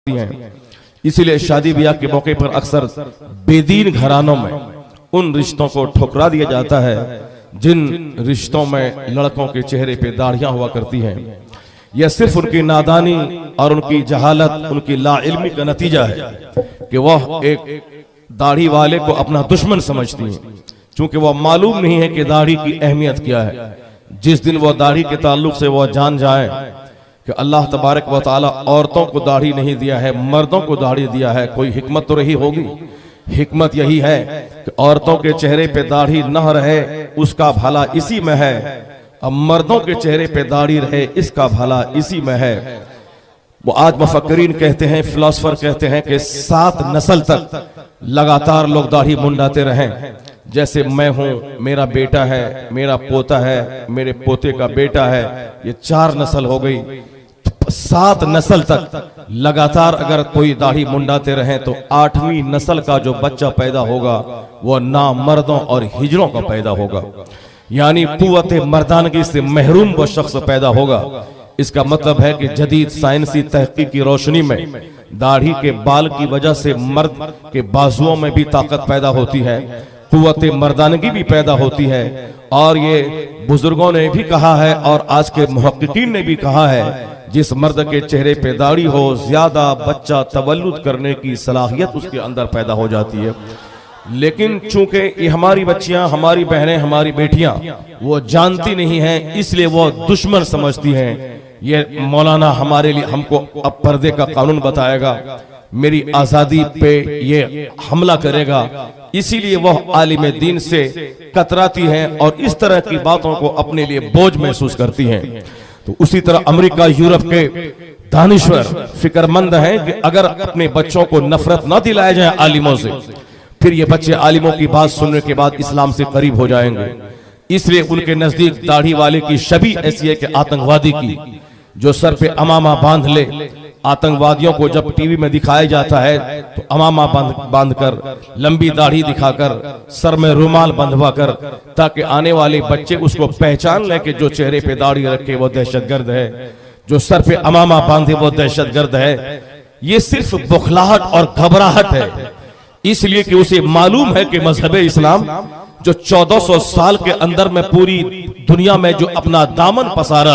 समझती हैं। इसीलिए शादी ब्याह के मौके पर अक्सर बेदीन घरानों में उन रिश्तों को ठुकरा दिया जाता है जिन रिश्तों में लड़कों के चेहरे पे दाढ़ियां हुआ करती हैं। यह सिर्फ उनकी नादानी और उनकी जहालत, उनकी लाइल्मी का नतीजा है कि वह एक दाढ़ी वाले को अपना दुश्मन समझती हैं, क्योंकि वह मालूम नहीं है कि दाढ़ी की अहमियत क्या है। जिस दिन वह दाढ़ी के ताल्लुक से वह जान जाए कि अल्लाह तबारक व तआला औरतों को दाढ़ी नहीं दिया है, मर्दों को दाढ़ी दिया है, कोई हिकमत तो रही होगी। हिकमत यही है कि औरतों के चेहरे पे दाढ़ी न रहे, उसका भला इसी में है, अब मर्दों के चेहरे पे दाढ़ी रहे, इसका भला इसी में है। वो आज मुफक्किरीन कहते हैं, फिलोसफर कहते हैं कि 7 नस्ल तक लगातार लोग दाढ़ी मुंडाते रहें। जैसे मैं हूं, मेरा बेटा है, मेरा पोता है, मेरे पोते का बेटा है, ये 4 नस्ल हो गई। 7 नस्ल तक लगातार अगर कोई दाढ़ी मुंडाते रहें तो 8वीं नस्ल का जो बच्चा पैदा होगा वो नामर्दों और हिजड़ों का पैदा होगा, यानी कुव्वत मर्दानगी से महरूम वो शख्स पैदा होगा। इसका मतलब है कि जदीद साइंसी तहकीक की रोशनी में दाढ़ी के बाल की वजह से मर्द के बाजुओं में भी ताकत पैदा होती है, कुव्वत मर्दानगी भी पैदा होती है। और ये बुजुर्गों ने भी कहा है और आज के मुहक्किकीन ने भी कहा है, जिस मर्द के चेहरे पे दाढ़ी हो ज्यादा बच्चा तवल्लुद करने की सलाहियत उसके अंदर पैदा हो जाती है। लेकिन चूंकि ये हमारी बच्चियां, हमारी बहनें, हमारी बेटियां वो जानती नहीं हैं, इसलिए वो दुश्मन समझती हैं। ये मौलाना हमारे लिए हमको अब पर्दे का कानून बताएगा, मेरी आजादी पे ये हमला करेगा, इसीलिए वह आलिम दीन से कतराती हैं और इस तरह की बातों को अपने लिए बोझ महसूस करती हैं। तो उसी तरह अमेरिका, यूरोप के दानिश्वर फिक्रमंद हैं कि अगर अपने बच्चों को नफरत न दिलाया जाए आलिमों से, फिर ये बच्चे आलिमों की बात सुनने के बाद इस्लाम से करीब हो जाएंगे। इसलिए उनके नजदीक दाढ़ी वाले की छवि ऐसी है कि आतंकवादी की, जो सर पे अमामा बांध ले। आतंकवादियों को जब टीवी में दिखाया जाता है तो अमामा बांध कर, लंबी दाढ़ी दिखाकर, सर में रुमाल बंधवा कर, ताकि आने वाले बच्चे उसको पहचान ले कि जो चेहरे पे दाढ़ी रखे वो दहशतगर्द है, जो सर पे अमामा बांधे वो दहशतगर्द है। ये सिर्फ बुखलाहट और घबराहट है, इसलिए कि उसे मालूम है कि मजहब इस्लाम जो 1400 साल के अंदर में पूरी दुनिया में जो अपना दामन पसारा